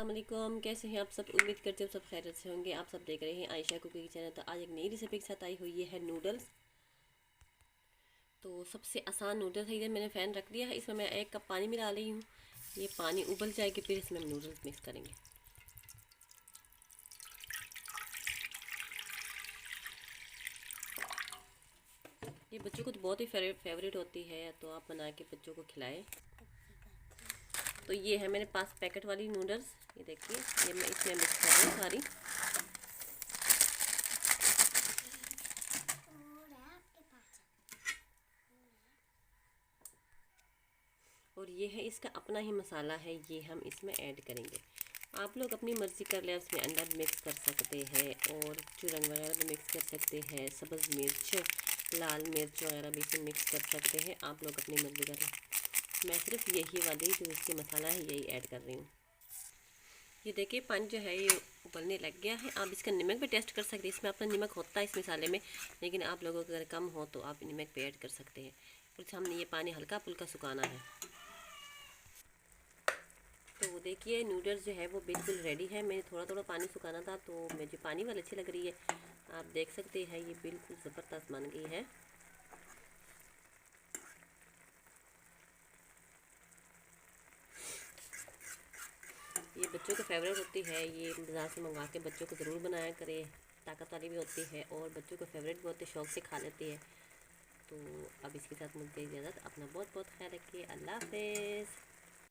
अस्सलाम वालेकुम। कैसे हैं आप सब? उम्मीद करते हैं सब खैरियत से होंगे। आप सब देख रहे हैं आयशा कुकिंग चैनल। तो आज एक नई रेसिपी के साथ आई हुई है नूडल्स। तो सबसे आसान नूडल्स है। इधर मैंने फ़ैन रख दिया है, इसमें मैं 1 कप पानी मिला रही हूँ। ये पानी उबल जाएगी, फिर इसमें हम नूडल्स मिक्स करेंगे। ये बच्चों को तो बहुत ही फेवरेट होती है, तो आप बना के बच्चों को खिलाएं। तो ये है मेरे पास पैकेट वाली नूडल्स। ये देखिए, ये मैं इसमें मिक्स कर रही हूँ सारी। और ये है इसका अपना ही मसाला है, ये हम इसमें ऐड करेंगे। आप लोग अपनी मर्ज़ी कर लें, उसमें अंडा भी मिक्स कर सकते हैं और चूरन वगैरह भी मिक्स कर सकते हैं, सब्ज़ मिर्च, लाल मिर्च वगैरह भी इसमें मिक्स कर सकते हैं। आप लोग अपनी मर्ज़ी करें। मैं सिर्फ यही वाली जो इसकी मसाला है यही ऐड कर रही हूँ। ये देखिए, पानी जो है ये उबलने लग गया है। आप इसका नमक भी टेस्ट कर सकते हैं। इसमें अपना नमक होता है इस मसाले में, लेकिन आप लोगों को अगर कम हो तो आप नमक भी ऐड कर सकते हैं। और हमने ये पानी हल्का फुल्का सुखाना है। तो देखिए, नूडल्स जो है वो बिल्कुल रेडी है। मैंने थोड़ा थोड़ा पानी सुखाना था, तो मुझे पानी वाली अच्छी लग रही है। आप देख सकते हैं ये बिल्कुल ज़बरदस्त बन गई है। ये बच्चों की फेवरेट होती है। ये बाज़ार से मंगवा के बच्चों को ज़रूर बनाया करें। ताकत वाली भी होती है और बच्चों को फेवरेट भी होती है, शौक़ से खा लेती है। तो अब इसके साथ मुझे इजाज़त। अपना बहुत बहुत ख्याल रखिए। अल्लाह हाफ़िज़।